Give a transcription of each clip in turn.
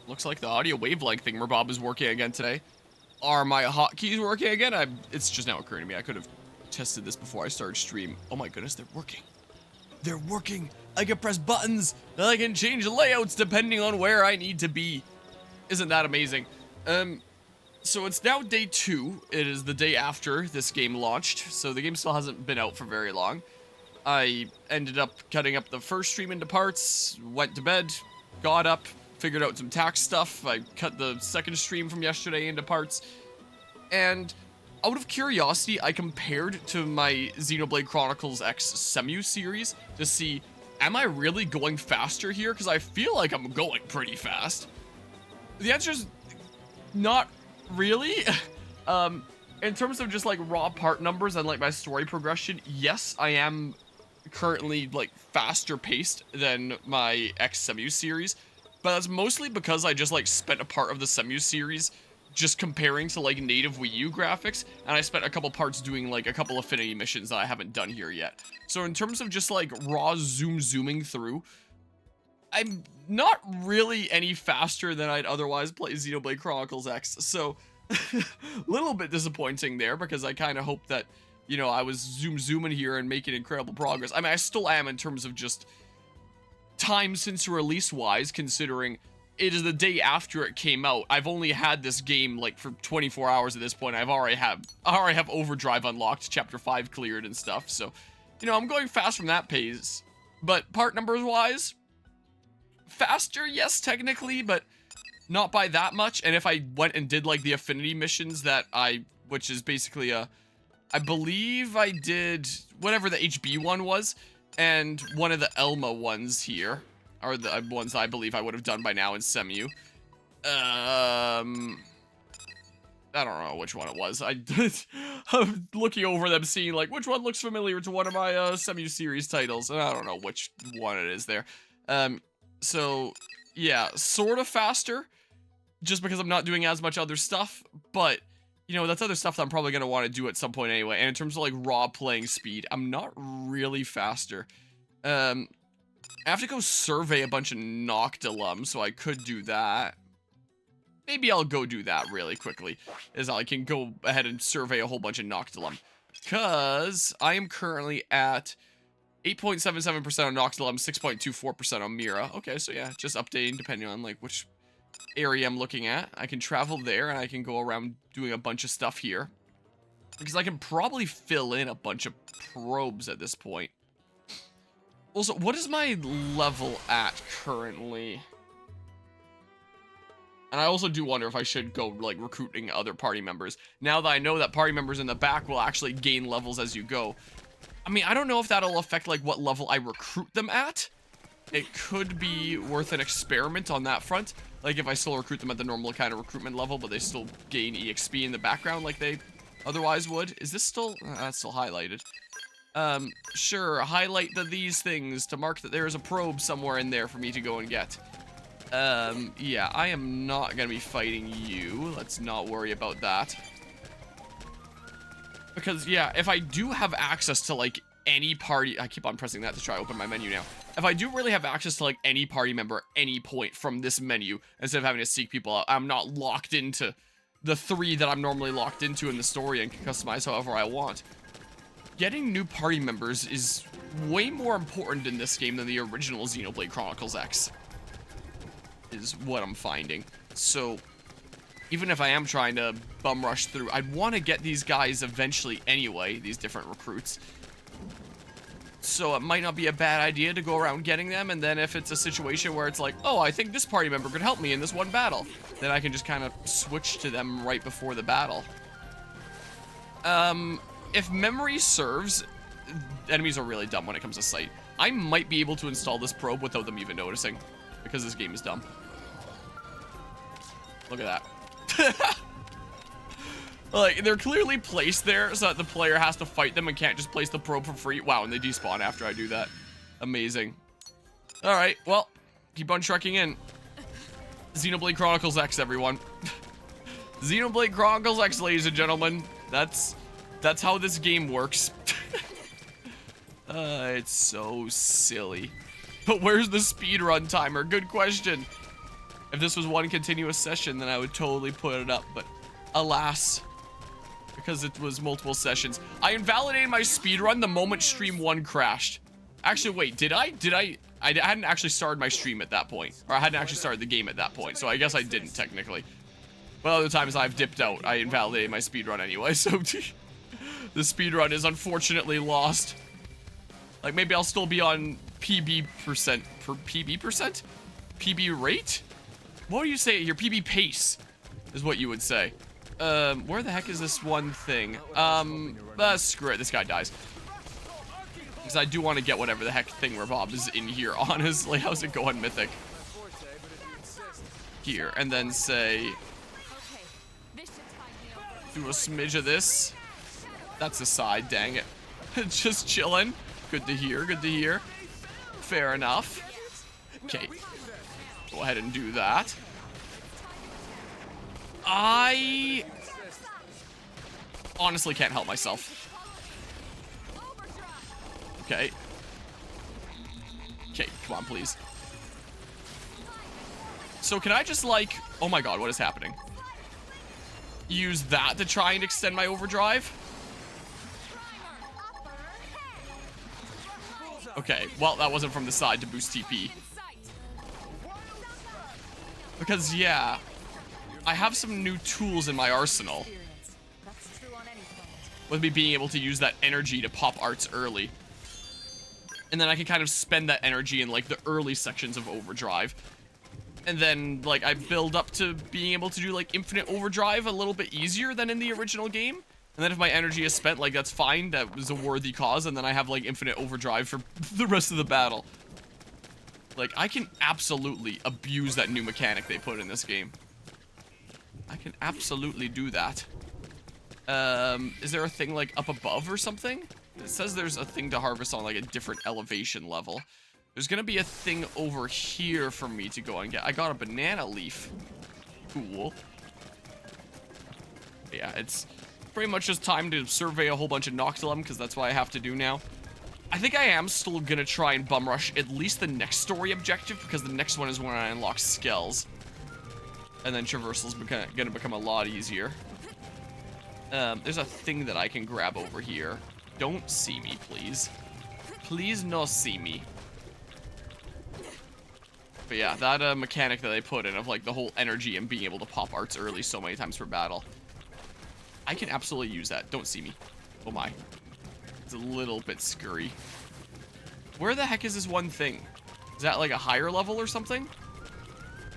Looks like the audio wavelength thingamabob is working again today. Are my hotkeys working again? It's just now occurring to me. I could have tested this before I started stream. Oh my goodness, they're working. They're working. I can press buttons and I can change layouts depending on where I need to be. Isn't that amazing? So it's now day 2. It is the day after this game launched, so the game still hasn't been out for very long. I ended up cutting up the first stream into parts, went to bed, got up, figured out some tax stuff. I cut the second stream from yesterday into parts, and out of curiosity, I compared to my Xenoblade Chronicles X Semu series to see, am I really going faster here? Because I feel like I'm going pretty fast. The answer is not really. In terms of just like raw part numbers and like my story progression, yes, I am currently like faster paced than my X Semu series, but that's mostly because I just like spent a part of the Semu series just comparing to like native Wii U graphics, and I spent a couple parts doing like a couple affinity missions that I haven't done here yet. So in terms of just like raw zooming through, I'm not really any faster than I'd otherwise play Xenoblade Chronicles X. So a little bit disappointing there, because I kind of hope that, you know, I was zooming here and making incredible progress. I mean, I still am in terms of just time since release wise, considering it is the day after it came out. I've only had this game like for 24 hours at this point. I already have Overdrive unlocked, Chapter 5 cleared and stuff. So, you know, I'm going fast from that pace. But part numbers wise, faster, yes, technically, but not by that much. And if I went and did like the affinity missions which is basically I believe I did whatever the HB one was, and one of the Elma ones here are the ones I believe I would have done by now in Semu. I don't know which one it was. I'm looking over them, seeing like which one looks familiar to one of my Semu series titles, and I don't know which one it is there. So yeah, sort of faster, just because I'm not doing as much other stuff, but you know, that's other stuff that I'm probably gonna want to do at some point anyway. And in terms of like raw playing speed, I'm not really faster. I have to go survey a bunch of Noctilum, so I could do that. Maybe I'll go do that really quickly, as I can go ahead and survey a whole bunch of Noctilum, because I am currently at 8.77% on Noctilum, 6.24% on Mira. Okay, so yeah, just updating depending on like which area I'm looking at. I can travel there, and I can go around doing a bunch of stuff here, because I can probably fill in a bunch of probes at this point. Also, what is my level at currently? And I also do wonder if I should go like recruiting other party members, now that I know that party members in the back will actually gain levels as you go. I mean, I don't know if that'll affect like what level I recruit them at. It could be worth an experiment on that front. Like if I still recruit them at the normal kind of recruitment level, but they still gain EXP in the background like they otherwise would. Is this still, that's still highlighted. Sure, highlight these things to mark that there is a probe somewhere in there for me to go and get. Yeah, I am not gonna be fighting you. Let's not worry about that. Because, yeah, if I do have access to, like, any party... I keep on pressing that to try to open my menu now. If I do really have access to, like, any party member at any point from this menu, instead of having to seek people out, I'm not locked into the 3 that I'm normally locked into in the story and can customize however I want. Getting new party members is way more important in this game than the original Xenoblade Chronicles X, is what I'm finding. So, even if I am trying to bum rush through, I'd want to get these guys eventually anyway, these different recruits. So it might not be a bad idea to go around getting them, and then if it's a situation where it's like, oh, I think this party member could help me in this one battle, then I can just kind of switch to them right before the battle. If memory serves, enemies are really dumb when it comes to sight. I might be able to install this probe without them even noticing, because this game is dumb. Look at that. Like, they're clearly placed there so that the player has to fight them and can't just place the probe for free. Wow, and they despawn after I do that. Amazing. Alright, well, keep on trekking in. Xenoblade Chronicles X, everyone. Xenoblade Chronicles X, ladies and gentlemen. That's how this game works. It's so silly. But where's the speedrun timer? Good question. If this was one continuous session, then I would totally put it up, but alas, because it was multiple sessions. I invalidated my speedrun the moment stream 1 crashed. Actually, wait, did I? I hadn't actually started my stream at that point, or I hadn't actually started the game at that point, so I guess I didn't technically. But other times I've dipped out, I invalidated my speedrun anyway, so the speedrun is unfortunately lost. Like, maybe I'll still be on PB percent, PB rate? What do you say here? PB pace is what you would say. Where the heck is this one thing? Screw it, this guy dies. Because I do want to get whatever the heck thingamabob is in here, honestly. How's it going, Mythic? Here, and then say... do a smidge of this. That's a side, dang it. Just chilling. Good to hear, good to hear. Fair enough. Okay. Go ahead and do that. I honestly can't help myself. Okay. Okay, come on, please. So can I just, like... oh my god, what is happening? Use that to try and extend my overdrive? Okay, well, that wasn't from the side to boost TP. Because, yeah, I have some new tools in my arsenal. With me being able to use that energy to pop arts early. And then I can kind of spend that energy in, like, the early sections of overdrive. And then, like, I build up to being able to do, like, infinite overdrive a little bit easier than in the original game. And then if my energy is spent, like, that's fine. That was a worthy cause. And then I have, like, infinite overdrive for the rest of the battle. Like, I can absolutely abuse that new mechanic they put in this game. I can absolutely do that. Is there a thing, like, up above or something? It says there's a thing to harvest on, like, a different elevation level. There's gonna be a thing over here for me to go and get. I got a banana leaf. Cool. Yeah, it's pretty much just time to survey a whole bunch of Noctilum, because that's what I have to do now. I think I am still gonna try and bum rush at least the next story objective, because the next one is when I unlock Skells. And then traversal's gonna become a lot easier. There's a thing that I can grab over here. Don't see me, please. Please no see me. But yeah, that mechanic that they put in of, like, the whole energy and being able to pop arts early so many times per battle. I can absolutely use that. Don't see me. Oh my. It's a little bit scurry. Where the heck is this one thing? Is that, like, a higher level or something?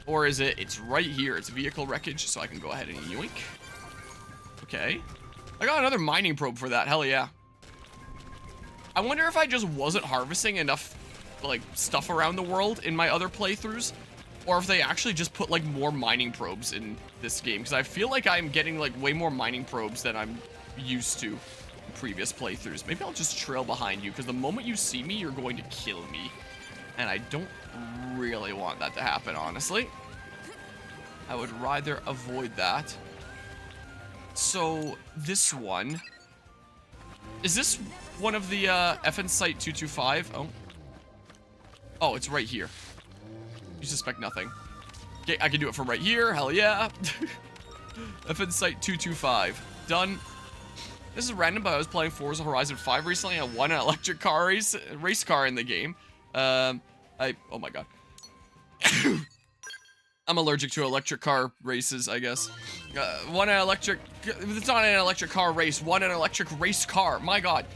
Or is it... it's right here. It's vehicle wreckage, so I can go ahead and yoink. Okay. I got another mining probe for that. Hell yeah. I wonder if I just wasn't harvesting enough, like, stuff around the world in my other playthroughs, or if they actually just put, like, more mining probes in this game, because I feel like I'm getting, like, way more mining probes than I'm used to in previous playthroughs. Maybe I'll just trail behind you, because the moment you see me, you're going to kill me, and I don't really want that to happen, honestly. I would rather avoid that. So, this one... is this one of the FN Site 225? Oh. Oh, it's right here. You suspect nothing. Okay, I can do it from right here. Hell yeah. FN Site 225. Done. This is random, but I was playing Forza Horizon 5 recently. I won an electric car race car in the game. Oh my god. I'm allergic to electric car races, I guess. Won an electric... it's not an electric car race. Won an electric race car. My god.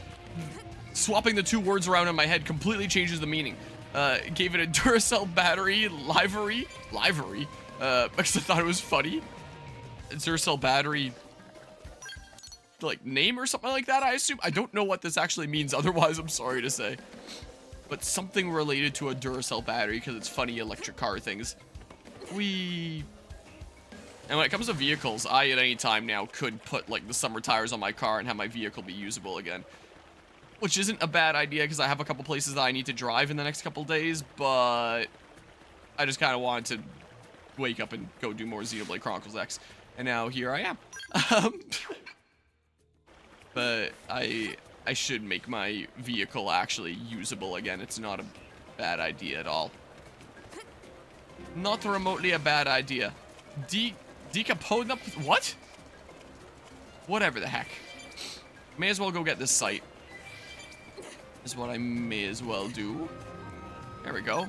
Swapping the two words around in my head completely changes the meaning. Gave it a Duracell battery livery, because I thought it was funny. A Duracell battery, like, name or something like that, I assume. I don't know what this actually means, otherwise I'm sorry to say. But something related to a Duracell battery, because it's funny electric car things. Whee! And when it comes to vehicles, I, at any time now, could put, like, the summer tires on my car and have my vehicle be usable again. Which isn't a bad idea, because I have a couple places that I need to drive in the next couple days, but I just kind of wanted to wake up and go do more Xenoblade Chronicles X. And now here I am. But I should make my vehicle actually usable again. It's not a bad idea at all. Not remotely a bad idea. Decompose up. What? Whatever the heck. May as well go get this site. Is what I may as well do. There we go.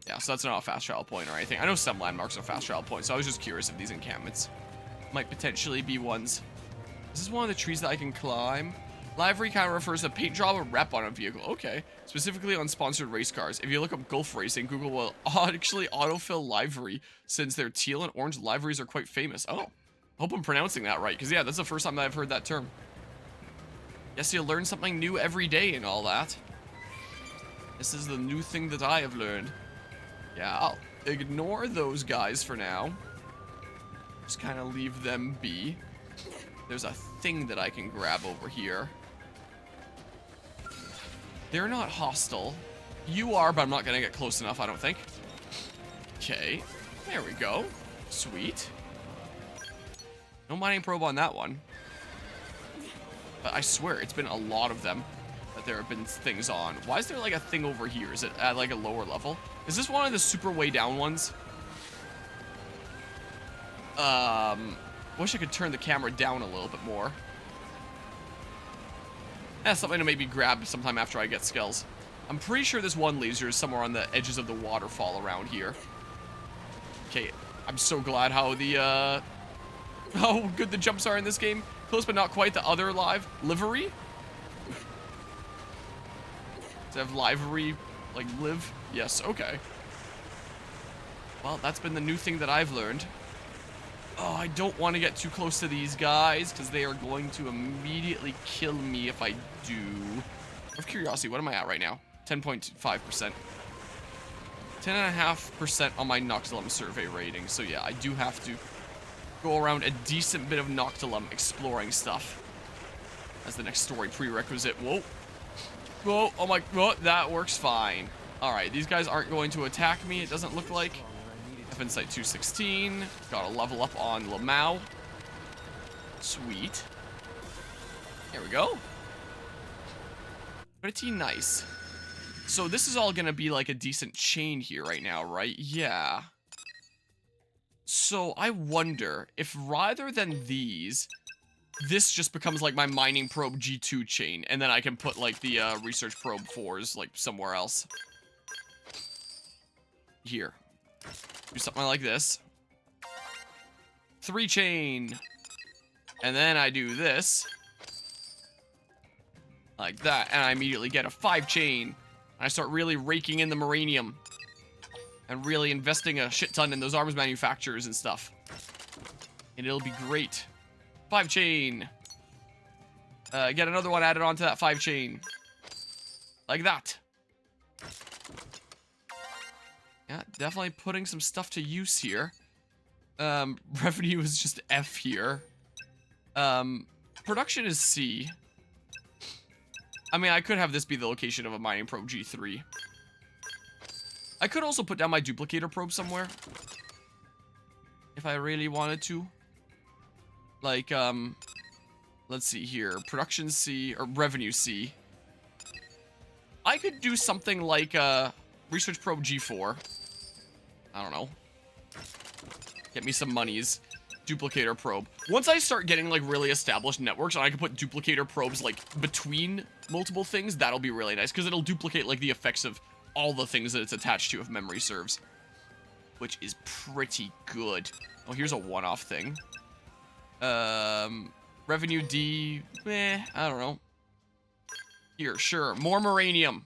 Yeah, so that's not a fast travel point or anything. I know some landmarks are fast travel points, so I was just curious if these encampments might potentially be ones. Is this one of the trees that I can climb? Livery kind of refers to paint job or rep on a vehicle. Okay. Specifically on sponsored race cars. If you look up Gulf Racing, Google will actually autofill livery since their teal and orange liveries are quite famous. Oh. Hope I'm pronouncing that right, because yeah, that's the first time that I've heard that term. Guess you learn something new every day and all that. This is the new thing that I have learned. Yeah, I'll ignore those guys for now. Just kind of leave them be. There's a thing that I can grab over here. They're not hostile. You are, but I'm not going to get close enough, I don't think. Okay, there we go. Sweet. No mining probe on that one. But I swear, it's been a lot of them that there have been things on. Why is there like a thing over here? Is it at like a lower level? Is this one of the super way down ones? Wish I could turn the camera down a little bit more. That's something to maybe grab sometime after I get skills. I'm pretty sure this one laser is somewhere on the edges of the waterfall around here. Okay, I'm so glad how the, how good the jumps are in this game. Close but not quite. The other livery? Does it have livery, like live? Yes, okay. Well, that's been the new thing that I've learned. Oh, I don't want to get too close to these guys because they are going to immediately kill me if I do. Out of curiosity, what am I at right now? 10.5%. 10.5% on my Noctilum survey rating. So yeah, I do have to go around a decent bit of Noctilum exploring stuff as the next story prerequisite. Whoa. Whoa, oh my, whoa, that works fine. All right, these guys aren't going to attack me, it doesn't look like. F Insight 216. Got a level up on Lamau. Sweet. There we go. Pretty nice. So this is all gonna be like a decent chain here right now, right? Yeah. So I wonder if rather than these, this just becomes like my mining probe G2 chain, and then I can put like the research probe 4s like somewhere else. Here. Do something like this. 3 chain. And then I do this. Like that. And I immediately get a 5 chain. And I start really raking in the Maranium. And really investing a shit ton in those arms manufacturers and stuff. And it'll be great. 5 chain. Get another one added onto that 5 chain. Like that. Yeah, definitely putting some stuff to use here. Revenue is just F here. Production is C. I mean, I could have this be the location of a mining probe G3. I could also put down my duplicator probe somewhere. If I really wanted to. Like, let's see here. Production C, or revenue C. I could do something like, research probe G4. I don't know. Get me some monies. Duplicator probe. Once I start getting like really established networks and I can put duplicator probes like between multiple things, that'll be really nice because it'll duplicate like the effects of all the things that it's attached to if memory serves. Which is pretty good. Oh, here's a one-off thing. Revenue D, I don't know. Here, sure. More Maranium.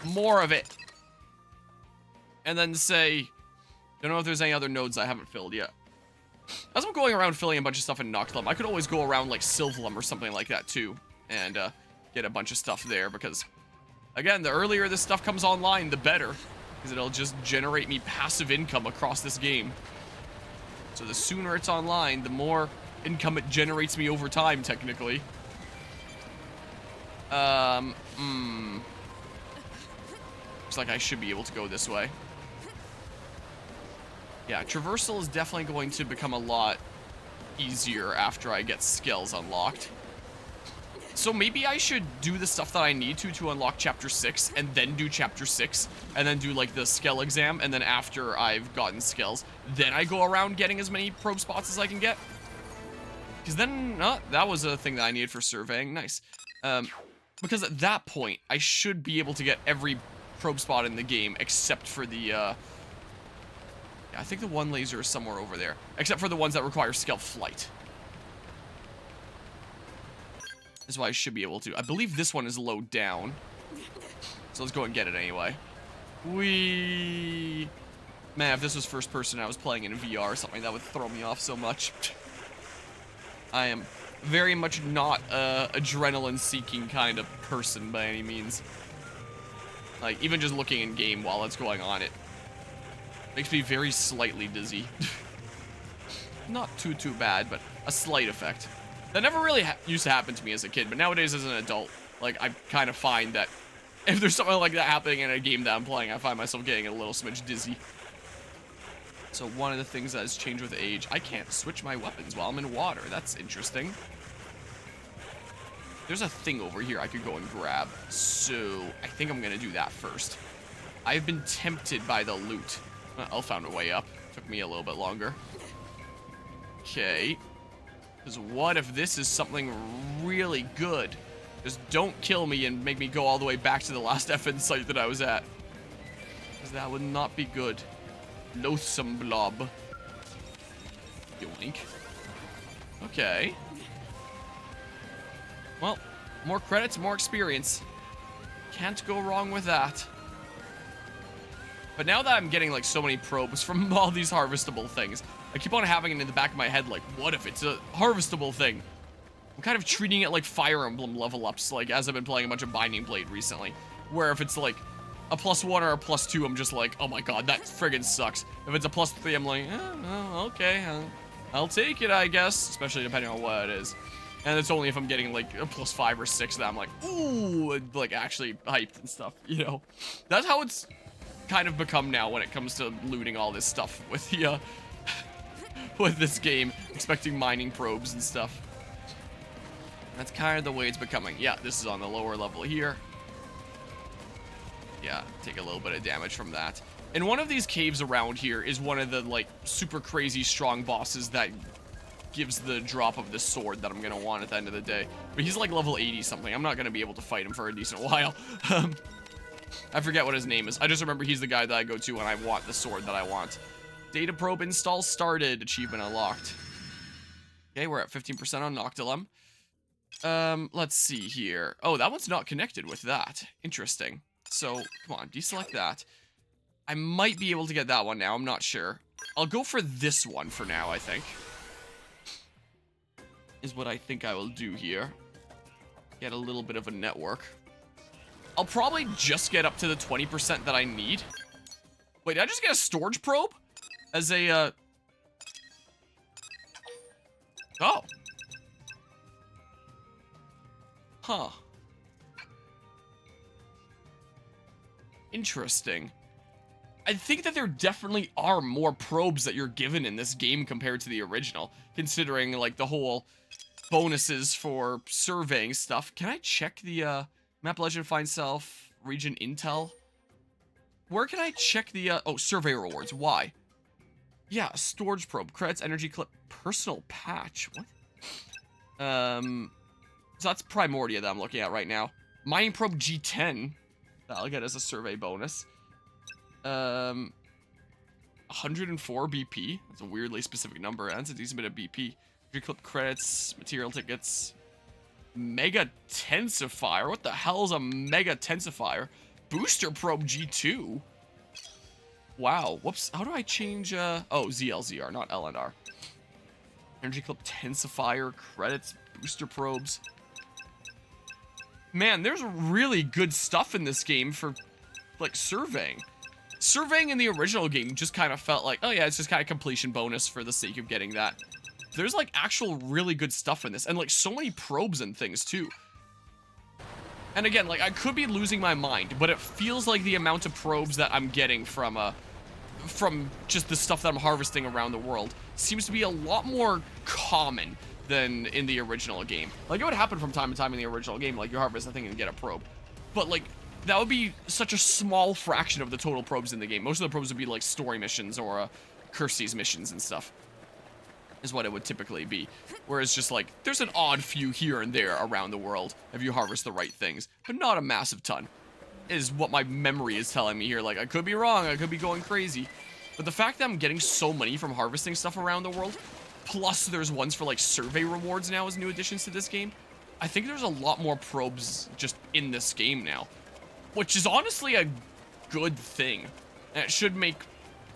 More of it. And then say, don't know if there's any other nodes I haven't filled yet. As I'm going around filling a bunch of stuff in Noctilum, I could always go around like Sylvalum or something like that too. And get a bunch of stuff there because, again, the earlier this stuff comes online, the better. Because it'll just generate me passive income across this game. So the sooner it's online, the more income it generates me over time, technically. Looks like I should be able to go this way. Yeah, traversal is definitely going to become a lot easier after I get skills unlocked. So maybe I should do the stuff that I need to unlock chapter 6 and then do chapter 6 and then do like the skill exam, and then after I've gotten skills, then I go around getting as many probe spots as I can get. Because then, that was a thing that I needed for surveying. Nice. Because at that point, I should be able to get every probe spot in the game except for the, yeah, I think the one laser is somewhere over there. Except for the ones that require stealth flight. That's why I should be able to. I believe this one is low down. So let's go and get it anyway. Man, if this was first person, I was playing in VR or something, that would throw me off so much. I am very much not a adrenaline-seeking kind of person by any means. Like, even just looking in game while it's going on, it makes me very slightly dizzy. Not too bad, but a slight effect. That never really used to happen to me as a kid, but nowadays as an adult, like, I kind of find that if there's something like that happening in a game that I'm playing, I find myself getting a little smidge dizzy. So one of the things that has changed with age, I can't switch my weapons while I'm in water. That's interesting. There's a thing over here I could go and grab, so I think I'm gonna do that first. I've been tempted by the loot. I'll find a way up. Took me a little bit longer. Okay. Because what if this is something really good? Just don't kill me and make me go all the way back to the last effing site that I was at. Because that would not be good. Loathsome blob. Yoink. Okay. Well, more credits, more experience. Can't go wrong with that. But now that I'm getting like so many probes from all these harvestable things, I keep on having it in the back of my head like, what if it's a harvestable thing? I'm kind of treating it like Fire Emblem level ups, like as I've been playing a bunch of Binding Blade recently, where if it's like a +1 or a +2, I'm just like, oh my god, that friggin' sucks. If it's a +3, I'm like, okay, I'll take it, I guess, especially depending on what it is. And it's only if I'm getting like a +5 or 6 that I'm like, ooh, like actually hyped and stuff, you know? That's how it's kind of become now when it comes to looting all this stuff with the, with this game, expecting mining probes and stuff. That's kind of the way it's becoming. Yeah, this is on the lower level here. Yeah, take a little bit of damage from that. And one of these caves around here is one of the, like, super crazy strong bosses that gives the drop of the sword that I'm gonna want at the end of the day. But he's like level 80 something. I'm not gonna be able to fight him for a decent while. I forget what his name is. I just remember he's the guy that I go to when I want the sword that I want. Data probe install started. Achievement unlocked. Okay, we're at 15% on Noctilum. Let's see here. Oh, that one's not connected with that. Interesting. So, come on, deselect that. I might be able to get that one now. I'm not sure. I'll go for this one for now, I think. Is what I think I will do here. Get a little bit of a network. I'll probably just get up to the 20% that I need. Wait, did I just get a storage probe? As a, Oh. Huh. Interesting. I think that there definitely are more probes that you're given in this game compared to the original, considering, like, the whole bonuses for surveying stuff. Can I check the, map legend, find self, region intel? Where can I check the, oh, survey rewards? Why? Yeah, storage probe, credits, energy clip, personal patch. What? So that's Primordia that I'm looking at right now. Mining probe G10. That'll get us a survey bonus. 104 BP. That's a weirdly specific number. That's a decent bit of BP. Energy clip credits, material tickets. Mega tensifier. What the hell is a mega tensifier? Booster probe G2. Wow. Whoops. How do I change, oh, ZLZR, not LNR. Energy clip tensifier, credits, booster probes. Man, there's really good stuff in this game for, like, surveying. Surveying in the original game just kind of felt like, oh yeah, it's just kind of completion bonus for the sake of getting that. There's, like, actual really good stuff in this, and, like, so many probes and things, too. And again, like, I could be losing my mind, but it feels like the amount of probes that I'm getting from just the stuff that I'm harvesting around the world seems to be a lot more common than in the original game. Like, it would happen from time to time in the original game, like you harvest a thing and get a probe. But like, that would be such a small fraction of the total probes in the game. Most of the probes would be like story missions or Kirsty's missions and stuff, is what it would typically be. Whereas just like, there's an odd few here and there around the world if you harvest the right things, but not a massive ton, is what my memory is telling me here. Like, I could be wrong, I could be going crazy, but the fact that I'm getting so many from harvesting stuff around the world, plus there's ones for like survey rewards now as new additions to this game, I think there's a lot more probes just in this game now, which is honestly a good thing. And it should make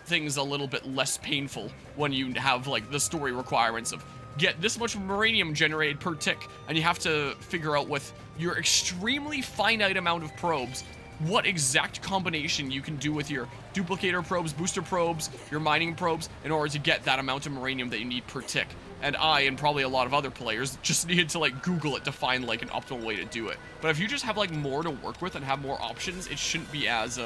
things a little bit less painful when you have like the story requirements of get this much uranium generated per tick, and you have to figure out with your extremely finite amount of probes what exact combination you can do with your duplicator probes, booster probes, your mining probes, in order to get that amount of uranium that you need per tick. And I, and probably a lot of other players, just needed to like Google it to find like an optimal way to do it. But if you just have like more to work with and have more options, it shouldn't be as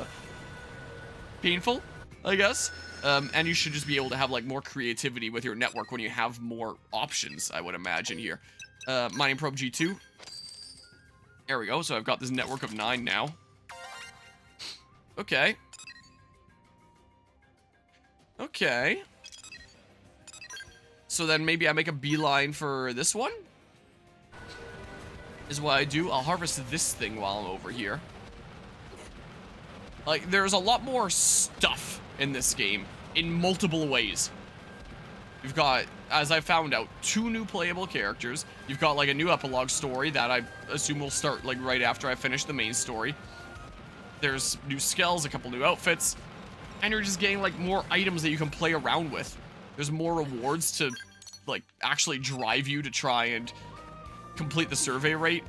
painful, I guess. And you should just be able to have like more creativity with your network when you have more options, I would imagine here. Mining probe G2. There we go, so I've got this network of 9 now. Okay. Okay. So then maybe I make a beeline for this one? Is what I do. I'll harvest this thing while I'm over here. Like, there's a lot more stuff in this game in multiple ways. You've got, as I found out, 2 new playable characters. You've got like a new epilogue story that I assume will start like right after I finish the main story. There's new skills, a couple new outfits, and you're just getting like more items that you can play around with. There's more rewards to like actually drive you to try and complete the survey rate.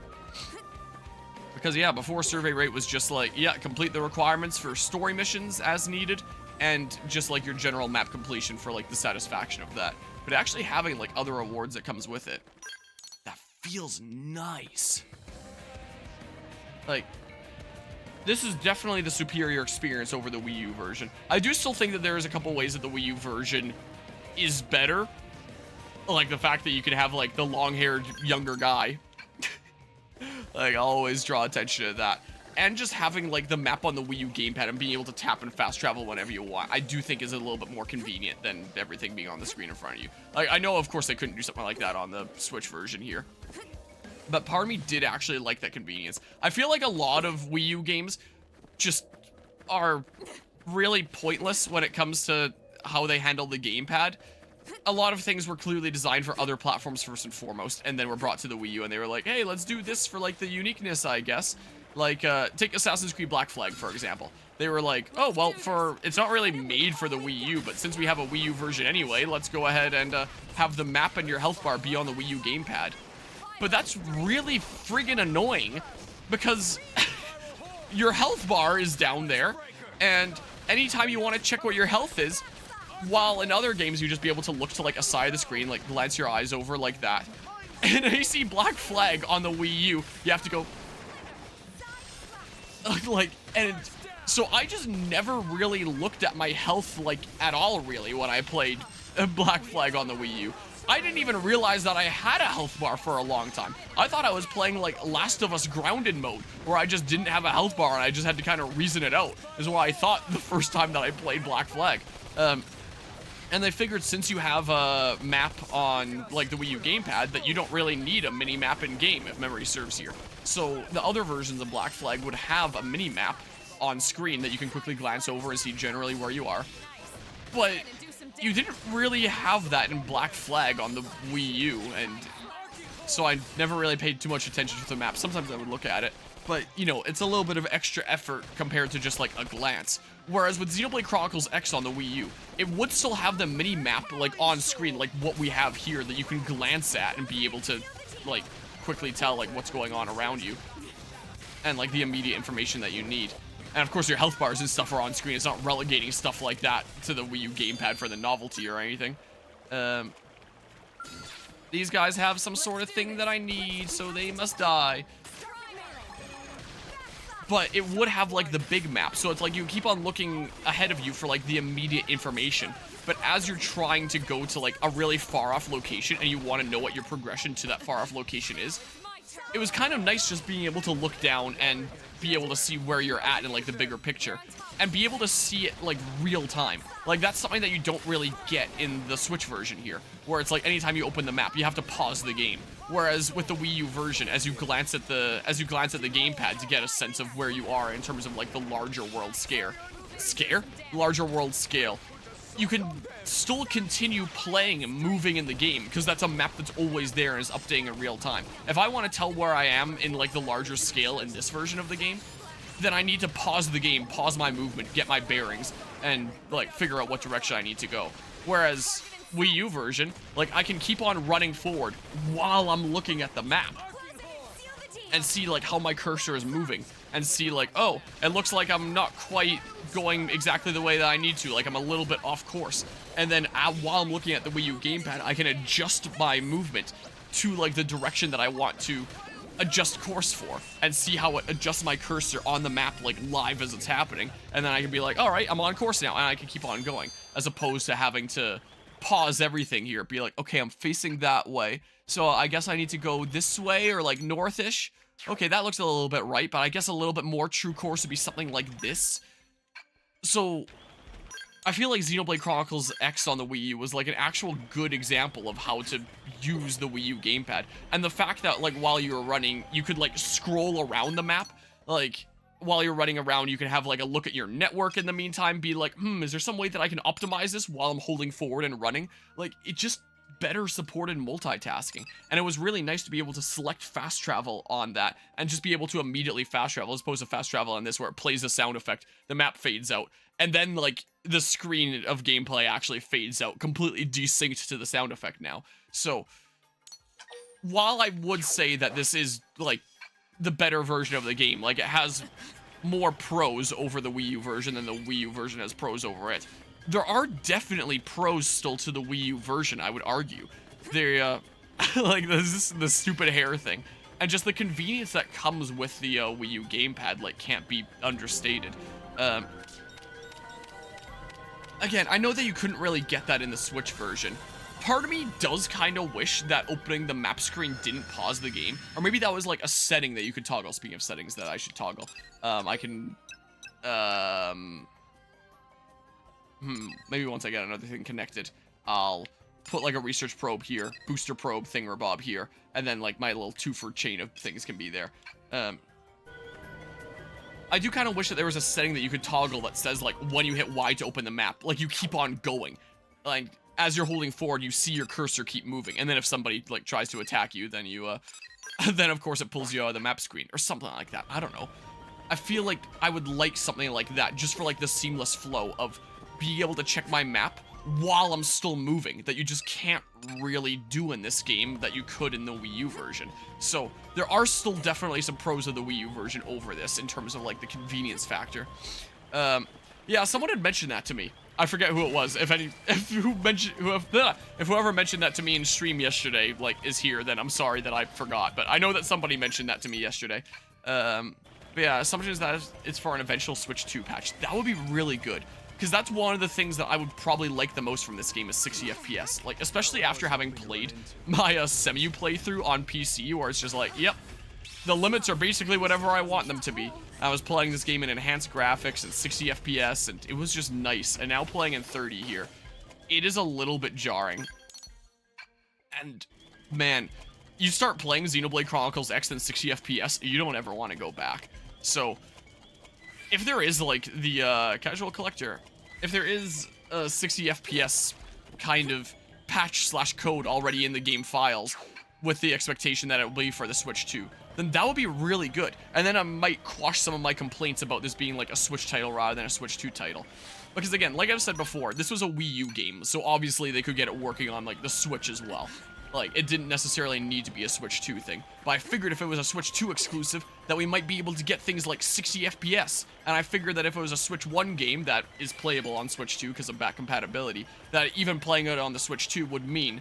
Because yeah, before survey rate was just like, yeah, complete the requirements for story missions as needed, and just like your general map completion for like the satisfaction of that. But actually having like other rewards that comes with it, that feels nice. Like, this is definitely the superior experience over the Wii U version. I do still think that there is a couple ways that the Wii U version is better. Like the fact that you can have like the long-haired younger guy. Like, I'll always draw attention to that. And just having like the map on the Wii U gamepad and being able to tap and fast travel whenever you want, I do think is a little bit more convenient than everything being on the screen in front of you. Like, I know of course they couldn't do something like that on the Switch version here, but part of me did actually like that convenience. I feel like a lot of Wii U games just are really pointless when it comes to how they handle the gamepad. A lot of things were clearly designed for other platforms first and foremost, and then were brought to the Wii U, and they were like, hey, let's do this for like the uniqueness, I guess. Like, take Assassin's Creed Black Flag, for example. They were like, oh, well, it's not really made for the Wii U, but since we have a Wii U version anyway, let's go ahead and have the map and your health bar be on the Wii U gamepad. But that's really friggin' annoying, because your health bar is down there, and anytime you want to check what your health is, while in other games you just be able to look to like a side of the screen, like glance your eyes over like that. And I see Black Flag on the Wii U, you have to go like, and so I just never really looked at my health like at all really when I played Black Flag on the Wii U. I didn't even realize that I had a health bar for a long time. I thought I was playing like Last of Us Grounded mode, where I just didn't have a health bar and I just had to kind of reason it out, is what I thought the first time that I played Black Flag. And they figured since you have a map on like the Wii U gamepad that you don't really need a mini map in game, if memory serves here. So the other versions of Black Flag would have a mini map on screen that you can quickly glance over and see generally where you are. But you didn't really have that in Black Flag on the Wii U, and so I never really paid too much attention to the map. Sometimes I would look at it, but you know, it's a little bit of extra effort compared to just like a glance. Whereas with Xenoblade Chronicles X on the Wii U, it would still have the mini map like on screen, like what we have here, that you can glance at and be able to like quickly tell like what's going on around you, and like the immediate information that you need. And of course your health bars and stuff are on screen. It's not relegating stuff like that to the Wii U gamepad for the novelty or anything. These guys have some sort of thing that I need, so they must die. but it would have like the big map. So it's like you keep on looking ahead of you for like the immediate information. But as you're trying to go to like a really far off location and you want to know what your progression to that far off location is, it was kind of nice just being able to look down and be able to see where you're at in like the bigger picture and be able to see it like real time. Like that's something that you don't really get in the Switch version here, where it's like anytime you open the map, you have to pause the game. Whereas with the Wii U version, as you glance at the gamepad to get a sense of where you are in terms of like the larger world larger world scale, you can still continue playing and moving in the game because that's a map that's always there and is updating in real time. If I want to tell where I am in like the larger scale in this version of the game, then I need to pause the game, pause my movement, get my bearings, and like figure out what direction I need to go. Whereas Wii U version, like I can keep on running forward while I'm looking at the map and see like how my cursor is moving and see like, oh, it looks like I'm not quite going exactly the way that I need to, like I'm a little bit off course. And then while I'm looking at the Wii U gamepad, I can adjust my movement to like the direction that I want to adjust course for and see how it adjusts my cursor on the map like live as it's happening. And then I can be like, all right, I'm on course now, and I can keep on going, as opposed to having to pause everything here, be like, okay, I'm facing that way, so I guess I need to go this way or like northish. Okay, that looks a little bit right, but I guess a little bit more true course would be something like this. So I feel like Xenoblade Chronicles X on the Wii U was like an actual good example of how to use the Wii U gamepad. And the fact that like while you were running, you could like scroll around the map. Like while you're running around, you can have like a look at your network in the meantime, be like, is there some way that I can optimize this while I'm holding forward and running? Like it just better supported multitasking. And it was really nice to be able to select fast travel on that and just be able to immediately fast travel, as opposed to fast travel on this where it plays a sound effect, the map fades out, and then like the screen of gameplay actually fades out, completely desynced to the sound effect now. So while I would say that this is like the better version of the game, like it has more pros over the Wii U version than the Wii U version has pros over it, there are definitely pros still to the Wii U version, I would argue. They're, like, the stupid hair thing. And just the convenience that comes with the Wii U gamepad, like, can't be understated. Again, I know that you couldn't really get that in the Switch version. Part of me does kind of wish that opening the map screen didn't pause the game. Or maybe that was, like, a setting that you could toggle. Speaking of settings that I should toggle. I can, maybe once I get another thing connected, I'll put like a research probe here, booster probe thingamabob here, and then like my little two-for chain of things can be there. I do kind of wish that there was a setting that you could toggle that says like when you hit Y to open the map, like you keep on going. Like as you're holding forward, you see your cursor keep moving, and then if somebody like tries to attack you, then you then of course it pulls you out of the map screen or something like that. I don't know. I feel like I would like something like that just for like the seamless flow of being able to check my map while I'm still moving, that you just can't really do in this game that you could in the Wii U version. So there are still definitely some pros of the Wii U version over this in terms of like the convenience factor. Yeah, someone had mentioned that to me. I forget who it was. If whoever mentioned that to me in stream yesterday like is here, then I'm sorry that I forgot. But I know that somebody mentioned that to me yesterday. But yeah, assumption is that it's for an eventual Switch 2 patch. That would be really good. Because that's one of the things that I would probably like the most from this game is 60 FPS. Like, especially after having played my Semu playthrough on PC, where it's just like, yep, the limits are basically whatever I want them to be. I was playing this game in enhanced graphics and 60 FPS, and it was just nice. And now playing in 30 here, it is a little bit jarring. And, man, you start playing Xenoblade Chronicles X in 60 FPS, you don't ever want to go back. So if there is, like, the, casual collector, if there is a 60 FPS kind of patch/code already in the game files with the expectation that it will be for the Switch 2, then that would be really good. And then I might quash some of my complaints about this being, like, a Switch title rather than a Switch 2 title. Because, again, like I've said before, this was a Wii U game, so obviously they could get it working on, like, the Switch as well. Like, it didn't necessarily need to be a Switch 2 thing. But I figured if it was a Switch 2 exclusive, that we might be able to get things like 60 FPS. And I figured that if it was a Switch 1 game that is playable on Switch 2 because of back compatibility, that even playing it on the Switch 2 would mean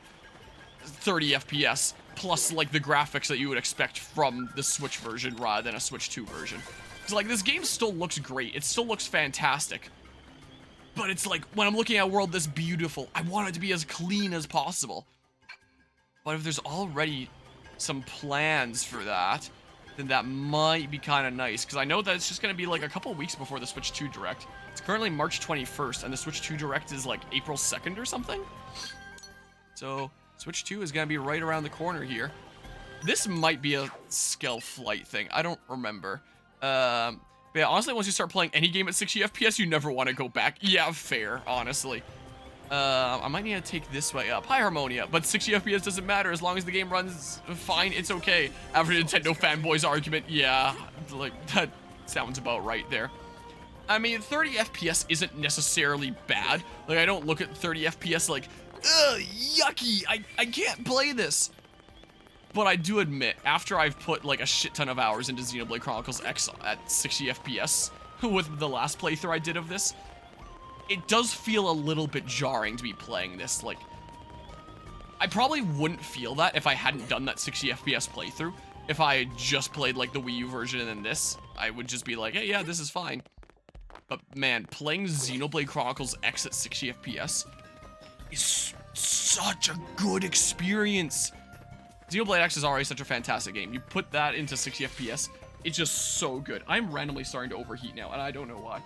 30 FPS, plus, like, the graphics that you would expect from the Switch version rather than a Switch 2 version. Because, like, this game still looks great. It still looks fantastic. But it's like, when I'm looking at a world this beautiful, I want it to be as clean as possible. But if there's already some plans for that, then that might be kind of nice. Because I know that it's just going to be like a couple weeks before the Switch 2 Direct. It's currently March 21st, and the Switch 2 Direct is like April 2nd or something. So, Switch 2 is going to be right around the corner here. This might be a scale flight thing. I don't remember. But yeah, honestly, once you start playing any game at 60 FPS, you never want to go back. Yeah, fair, honestly. I might need to take this way up. Hi, Harmonia. But 60 FPS doesn't matter as long as the game runs fine. It's okay. After Nintendo fanboys argument, yeah, like that sounds about right there. I mean, 30 FPS isn't necessarily bad. Like, I don't look at 30 FPS like, ugh, yucky. I can't play this. But I do admit, after I've put like a shit ton of hours into Xenoblade Chronicles X at 60 FPS with the last playthrough I did of this, it does feel a little bit jarring to be playing this. Like, I probably wouldn't feel that if I hadn't done that 60 FPS playthrough. If I had just played like the Wii U version and then this, I would just be like, hey, yeah, this is fine. But man, playing Xenoblade Chronicles X at 60 FPS is such a good experience. Xenoblade X is already such a fantastic game. You put that into 60 FPS, it's just so good. I'm randomly starting to overheat now, and I don't know why.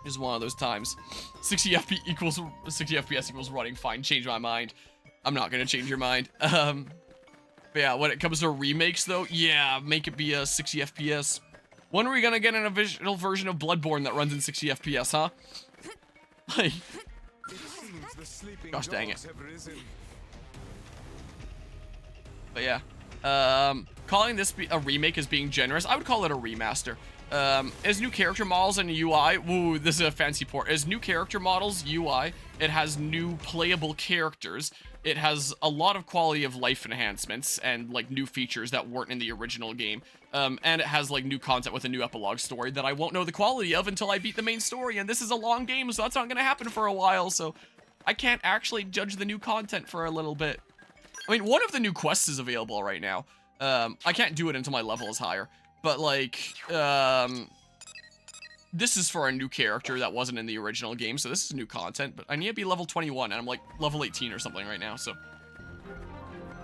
It's one of those times. 60 FPS equals running fine. Change my mind. I'm not gonna change your mind. But yeah, when it comes to remakes though, yeah, make it be a 60 FPS. When are we gonna get an official version of Bloodborne that runs in 60 FPS, huh? Like, gosh dang it. But yeah, calling this a remake is being generous. I would call it a remaster. As new character models and UI, woo, this is a fancy port. As new character models, UI, it has new playable characters. It has a lot of quality of life enhancements and like new features that weren't in the original game. And it has like new content with a new epilogue story that I won't know the quality of until I beat the main story. And this is a long game, so that's not gonna happen for a while. So I can't actually judge the new content for a little bit. I mean, one of the new quests is available right now. I can't do it until my level is higher. But, like, this is for a new character that wasn't in the original game, so this is new content. But I need to be level 21, and I'm, like, level 18 or something right now, so...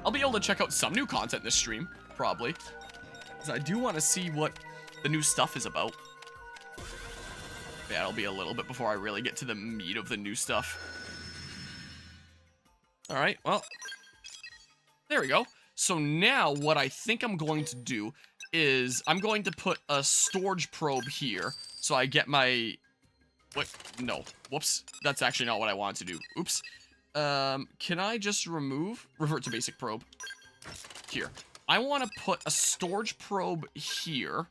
I'll be able to check out some new content this stream, probably. Because I do want to see what the new stuff is about. Yeah, it'll be a little bit before I really get to the meat of the new stuff. Alright, well... There we go. So now what I think I'm going to do is I'm going to put a storage probe here so I get my... What? No. Whoops. That's actually not what I wanted to do. Oops. Can I just revert to basic probe? Here. I want to put a storage probe here.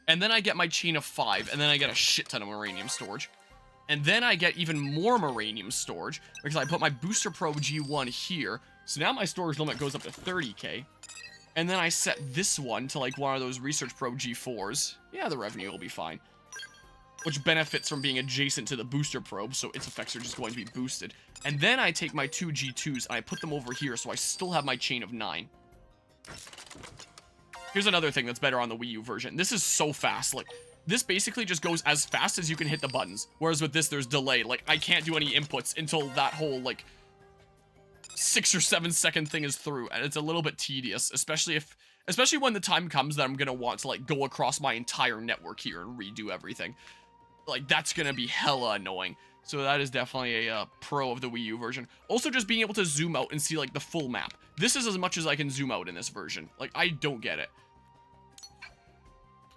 And then I get my chain of 5. And then I get a shit ton of Moranium storage. And then I get even more Moranium storage because I put my booster probe G1 here. So now my storage limit goes up to 30k. And then I set this one to like one of those research probe G4s. Yeah, the revenue will be fine. Which benefits from being adjacent to the booster probe, so its effects are just going to be boosted. And then I take my two G2s and I put them over here so I still have my chain of 9. Here's another thing that's better on the Wii U version. This is so fast. Like, this basically just goes as fast as you can hit the buttons. Whereas with this, there's delay. Like, I can't do any inputs until that whole, like... 6 or 7 second thing is through, and it's a little bit tedious, especially when the time comes that I'm gonna want to like go across my entire network here and redo everything. Like, that's gonna be hella annoying. So that is definitely a pro of the Wii U version. Also, just being able to zoom out and see like the full map. This is as much as I can zoom out in this version. Like, I don't get it.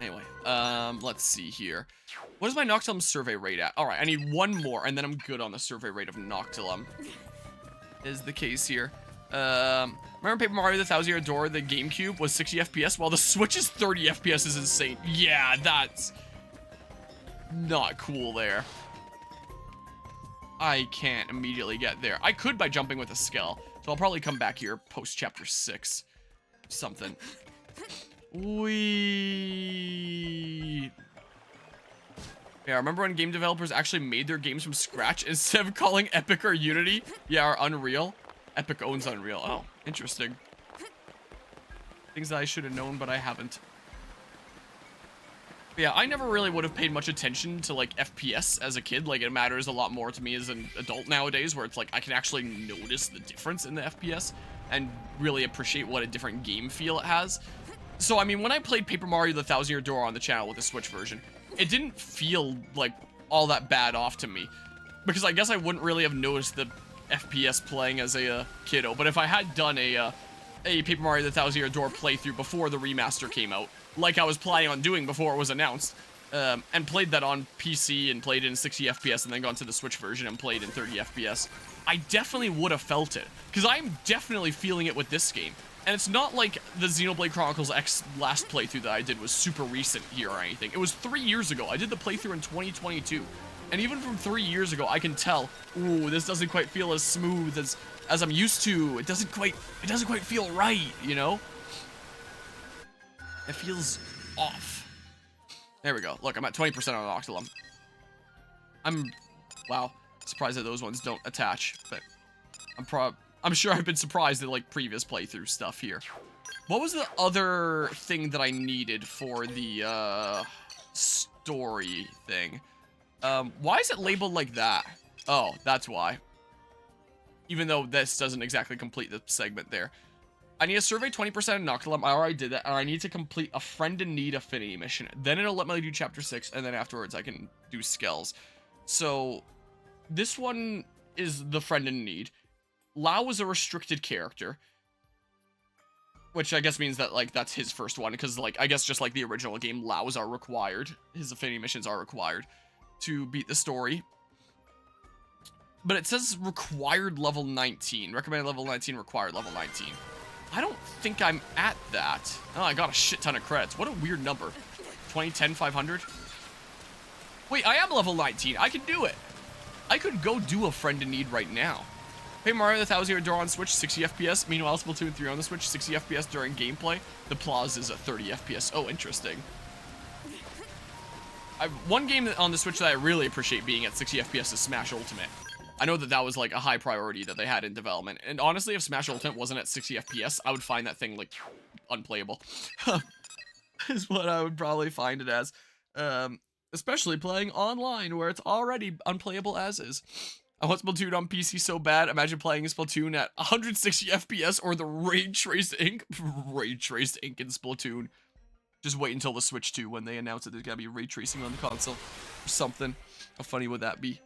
Anyway, let's see here. What is my Noctilum survey rate at? All right, I need one more, and then I'm good on the survey rate of Noctilum. Is the case here. Remember Paper Mario the Thousand Year Door, the GameCube was 60 FPS, while the Switch is 30 FPS is insane. Yeah, that's not cool there. I can't immediately get there. I could by jumping with a skill, so I'll probably come back here post chapter 6. Something. Yeah, remember when game developers actually made their games from scratch instead of calling Epic or Unity? Yeah, or Unreal. Epic owns Unreal. Oh, interesting. Things that I should have known, but I haven't. Yeah, I never really would have paid much attention to like FPS as a kid. Like it matters a lot more to me as an adult nowadays, where it's like I can actually notice the difference in the FPS and really appreciate what a different game feel it has. So I mean, when I played Paper Mario: The Thousand Year Door on the channel with the Switch version, it didn't feel like all that bad off to me, because I guess I wouldn't really have noticed the FPS playing as a kiddo. But if I had done a Paper Mario: The Thousand Year Door playthrough before the remaster came out, like I was planning on doing before it was announced, and played that on PC and played it in 60 FPS and then gone to the Switch version and played in 30 FPS, I definitely would have felt it, because I'm definitely feeling it with this game. And it's not like the Xenoblade Chronicles X last playthrough that I did was super recent here or anything. It was 3 years ago. I did the playthrough in 2022. And even from 3 years ago, I can tell, ooh, this doesn't quite feel as smooth as I'm used to. It doesn't quite feel right, you know? It feels off. There we go. Look, I'm at 20% on Noctilum. Wow, surprised that those ones don't attach, but I'm sure I've been surprised at like previous playthrough stuff here. What was the other thing that I needed for the story thing? Why is it labeled like that? Oh, that's why. Even though this doesn't exactly complete the segment there. I need to survey 20% of Noctilum. I already did that, and I need to complete a Friend in Need affinity mission. Then it'll let me do chapter 6, and then afterwards I can do skills. So this one is the Friend in Need. Lau is a restricted character, which I guess means that like that's his first one, because like I guess just like the original game, Laos are required. His affinity missions are required to beat the story. But it says required level 19, recommended level 19, required level 19. I don't think I'm at that. Oh, I got a shit ton of credits. What a weird number. 20, 10, 500. Wait, I am level 19. I can do it. I could go do a Friend in Need right now. Paper Mario: The Thousand Year Door on Switch, 60 FPS. Meanwhile, Splatoon 3 on the Switch, 60 FPS during gameplay. The Plaza is at 30 FPS. Oh, interesting. One game on the Switch that I really appreciate being at 60 FPS is Smash Ultimate. I know that that was like a high priority that they had in development. And honestly, if Smash Ultimate wasn't at 60 FPS, I would find that thing like unplayable. Is what I would probably find it as. Especially playing online where it's already unplayable as is. I want Splatoon on PC so bad. Imagine playing Splatoon at 160 FPS or the ray traced ink. Ray traced ink in Splatoon. Just wait until the Switch 2 when they announce that there's gotta be ray tracing on the console or something. How funny would that be?